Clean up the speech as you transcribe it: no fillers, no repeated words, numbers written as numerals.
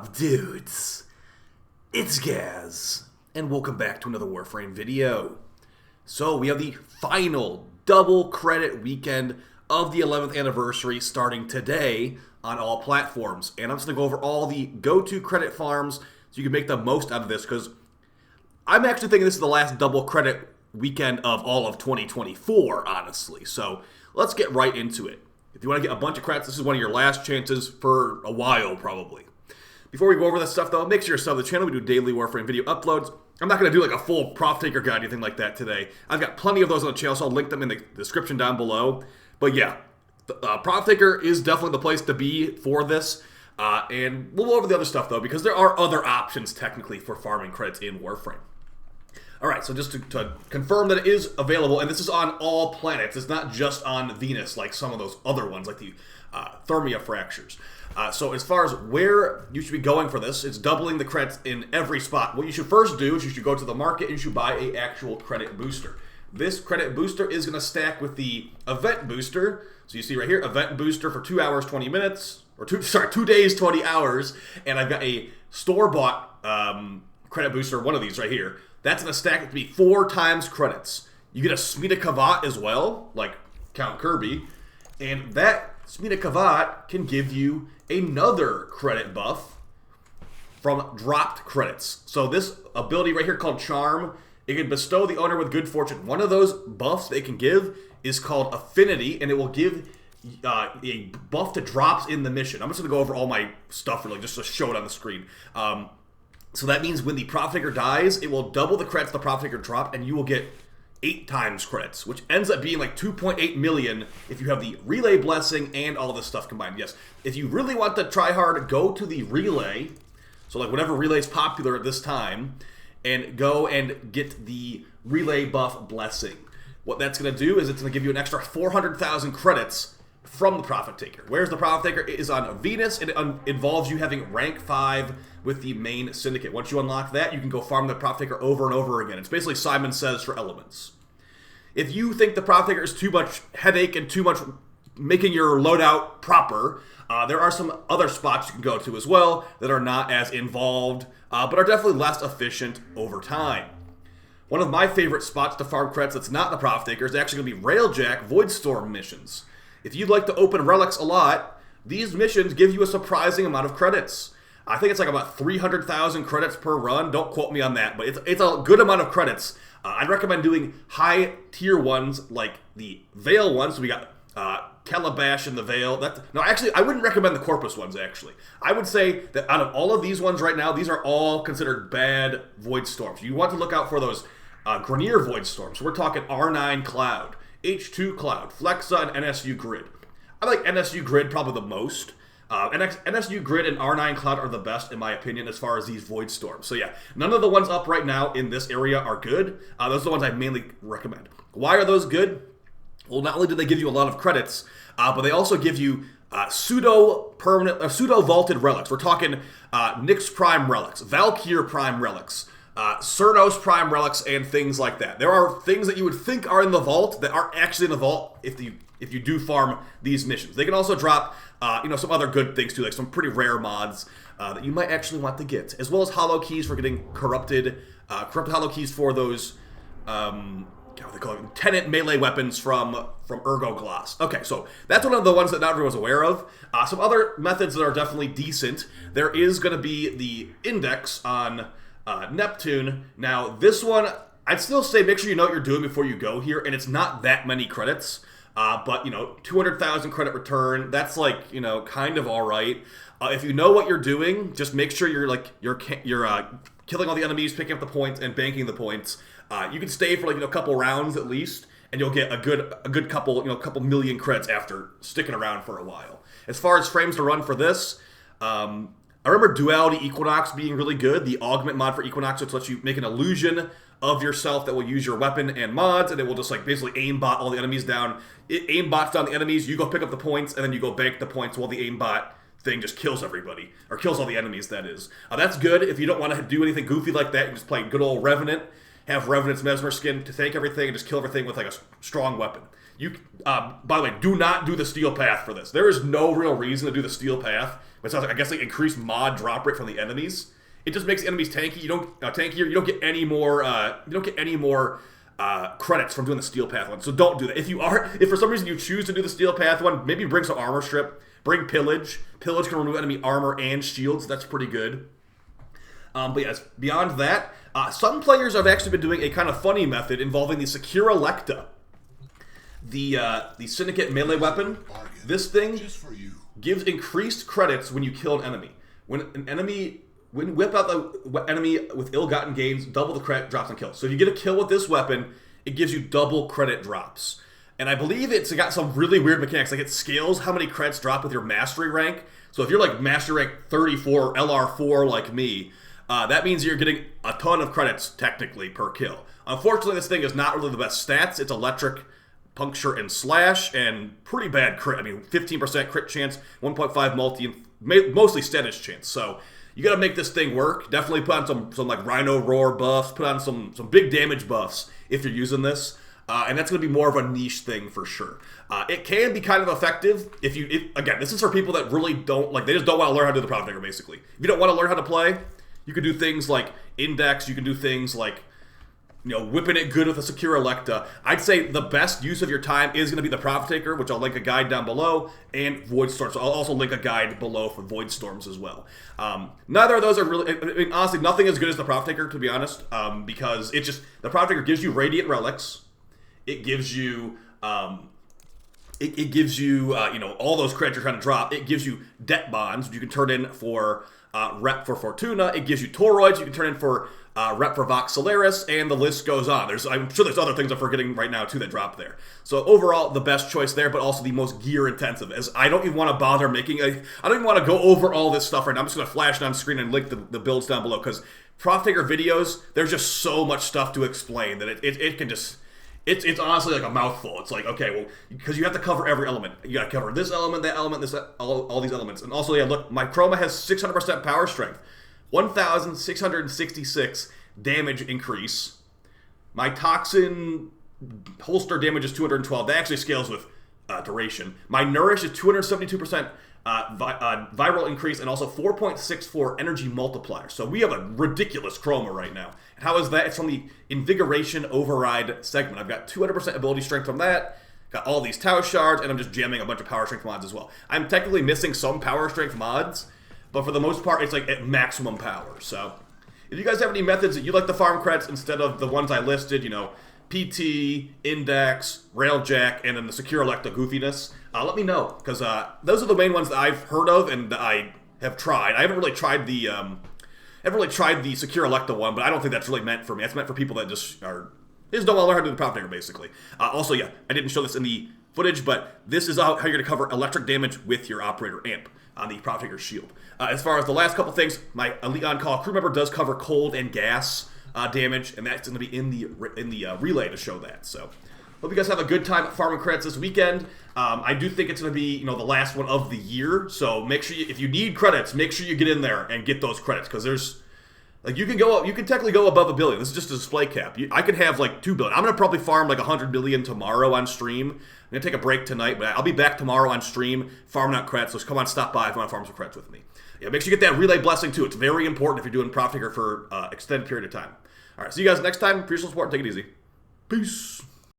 up, dudes? It's Gaz, and welcome back to another Warframe video. So, we have the final double credit weekend of the 11th anniversary starting today on all platforms. And I'm just going to go over all the go-to credit farms so you can make the most out of this, because I'm actually thinking this is the last double credit weekend of all of 2024, honestly. So, let's get right into it. If you want to get a bunch of credits, this is one of your last chances for a while, probably. Before we go over this stuff, though, make sure you're subbed to the channel. We do daily Warframe video uploads. I'm not going to do like a full Profittaker guide or anything like that today. I've got plenty of those on the channel, so I'll link them in the description down below. But yeah, Profittaker is definitely the place to be for this. And we'll go over the other stuff, though, because there are other options, technically, for farming credits in Warframe. Alright, so just to confirm that it is available, and this is on all planets. It's not just on Venus like some of those other ones, like the Thermia fractures. So as far as where you should be going for this, it's doubling the credits in every spot. What you should first do is you should go to the market and you should buy an actual credit booster. This credit booster is going to stack with the event booster. So you see right here, event booster for 2 hours, 20 minutes, or 2 days, 20 hours. And I've got a store-bought credit booster, one of these right here. That's going to stack it to be 4 times credits. You get a Smita Kavat as well, like Count Kirby. And that Smita Kavat can give you another credit buff from dropped credits. So this ability right here called Charm, it can bestow the owner with good fortune. One of those buffs they can give is called Affinity, and it will give a buff to drops in the mission. I'm just going to go over all my stuff really just to show it on the screen. So that means when the Profittaker dies, it will double the credits the Profittaker dropped, and you will get 8 times credits, which ends up being like 2.8 million if you have the Relay Blessing and all this stuff combined. Yes, if you really want to try hard, go to the Relay, so like whatever Relay is popular at this time, and go and get the Relay Buff Blessing. What that's going to do is it's going to give you an extra 400,000 credits from the Profittaker. Whereas the Profittaker is on Venus, and it involves you having rank 5 with the main Syndicate. Once you unlock that, you can go farm the Profittaker over and over again. It's basically Simon Says for elements. If you think the Profittaker is too much headache and too much making your loadout proper, there are some other spots you can go to as well that are not as involved, but are definitely less efficient over time. One of my favorite spots to farm credits that's not the Profittaker is actually going to be Railjack Voidstorm missions. If you'd like to open relics a lot, these missions give you a surprising amount of credits. I think it's like about 300,000 credits per run. Don't quote me on that, but it's a good amount of credits. I'd recommend doing high tier ones like the Veil ones. So we got Calabash and the Veil. No, actually, I wouldn't recommend the Corpus ones, actually. I would say that out of all of these ones right now, these are all considered bad Void Storms. You want to look out for those Grenier Void Storms. So we're talking R9 Cloud, H2 Cloud, Flexa, and NSU Grid. I like NSU Grid probably the most. NSU Grid and R9 Cloud are the best, in my opinion, as far as these Void Storms. So yeah, none of the ones up right now in this area are good. Those are the ones I mainly recommend. Why are those good? Well, not only do they give you a lot of credits, but they also give you pseudo-vaulted relics. We're talking Nyx Prime relics, Valkyr Prime relics, Cernos Prime relics, and things like that. There are things that you would think are in the vault that aren't actually in the vault if you do farm these missions. They can also drop some other good things too, like some pretty rare mods that you might actually want to get, as well as hollow keys for getting corrupted hollow keys for those what they call it, Tenant melee weapons from Ergo Gloss. Okay, so that's one of the ones that not everyone's aware of. Some other methods that are definitely decent. There is going to be the Index on Neptune. Now, this one, I'd still say make sure you know what you're doing before you go here, and it's not that many credits. But 200,000 credit return, that's like, kind of all right. If you know what you're doing, just make sure you're killing all the enemies, picking up the points, and banking the points. You can stay for a couple rounds at least, and you'll get a good couple million credits after sticking around for a while. As far as frames to run for this, I remember Duality Equinox being really good. The augment mod for Equinox, which lets you make an illusion of yourself that will use your weapon and mods, and it will just basically aimbot all the enemies down. It aimbots down the enemies, you go pick up the points, and then you go bank the points while the aimbot thing just kills everybody, or kills all the enemies, that is. That's good if you don't want to do anything goofy like that. You just play good old Revenant, have Revenant's Mesmer Skin to tank everything and just kill everything with like a strong weapon. You, by the way, do not do the Steel Path for this. There is no real reason to do the Steel Path. But I guess like increased mod drop rate from the enemies. It just makes the enemies tanky. You don't tankier. You don't get any more. Credits from doing the Steel Path one. So don't do that. If for some reason you choose to do the Steel Path one, maybe bring some armor strip. Bring Pillage. Pillage can remove enemy armor and shields. That's pretty good. But yes, beyond that, some players have actually been doing a kind of funny method involving the Secura Lecta. The Syndicate Melee weapon. This thing gives increased credits when you kill an enemy. When whip out the enemy with ill-gotten gains, double the credit drops on kills. So if you get a kill with this weapon, it gives you double credit drops. And I believe it's got some really weird mechanics. Like it scales how many credits drop with your mastery rank. So if you're like mastery rank 34, LR4 like me, that means you're getting a ton of credits technically per kill. Unfortunately, this thing is not really the best stats. It's electric, puncture, and slash, and pretty bad crit. I mean, 15% crit chance, 1.5 multi, and mostly status chance. So you got to make this thing work. Definitely put on some like Rhino Roar buffs. Put on some big damage buffs if you're using this. And that's going to be more of a niche thing for sure. It can be kind of effective again, this is for people that really don't, like, they just don't want to learn how to do the Profittaker, basically. If you don't want to learn how to play, you can do things like Index, you can do things like, you know, whipping it good with a Secura Lecta. I'd say the best use of your time is going to be the Profittaker, which I'll link a guide down below, and Void Storms. So I'll also link a guide below for Void Storms as well. Neither of those are really, I mean, honestly, nothing as good as the Profittaker, to be honest, because it's just, the Profittaker gives you Radiant Relics. It gives you, you know, all those credits you're trying to drop. It gives you Debt Bonds, which you can turn in for Rep for Fortuna. It gives you Toroids, you can turn in for Rep for Vox Solaris, and the list goes on. I'm sure there's other things I'm forgetting right now, too, that drop there. So overall, the best choice there, but also the most gear-intensive, as I don't even want to bother I don't even want to go over all this stuff right now. I'm just going to flash it on screen and link the builds down below, because Profittaker videos, there's just so much stuff to explain that it can just... It's honestly like a mouthful. It's like, okay, well, because you have to cover every element. You got to cover this element, that element, all these elements. And also, yeah, look, my Chroma has 600% power strength. 1,666 damage increase. My Toxin holster damage is 212. That actually scales with duration. My Nourish is 272% viral increase, and also 4.64 energy multiplier. So we have a ridiculous Chroma right now. And how is that? It's from the Invigoration Override segment. I've got 200% ability strength from that. Got all these Tau Shards, and I'm just jamming a bunch of power strength mods as well. I'm technically missing some power strength mods, but for the most part, it's like at maximum power. So if you guys have any methods that you like to farm credits instead of the ones I listed, you know, PT, Index, Railjack, and then the Secura Lecta goofiness, let me know, because those are the main ones that I've heard of and that I have tried. I haven't really tried the Secura Lecta one, but I don't think that's really meant for me. That's meant for people that just don't want to learn how to do the Profittaker, basically. Also, yeah, I didn't show this in the footage, but this is how you're going to cover electric damage with your Operator Amp on the Profittaker shield. As far as the last couple things, my Elite On-Call crew member does cover cold and gas damage, and that's going to be in the relay to show that. So, hope you guys have a good time farming credits this weekend. I do think it's going to be, you know, the last one of the year. So make sure if you need credits, make sure you get in there and get those credits, because there's like you can technically go above $1 billion. This is just a display cap. I could have like $2 billion. I'm going to probably farm like 100 million tomorrow on stream. I'm going to take a break tonight, but I'll be back tomorrow on stream farming out credits. So come on, stop by if you want to farm some credits with me. Yeah, make sure you get that relay blessing too. It's very important if you're doing Profittaker for extended period of time. All right, see you guys next time. Appreciate the support. Take it easy. Peace.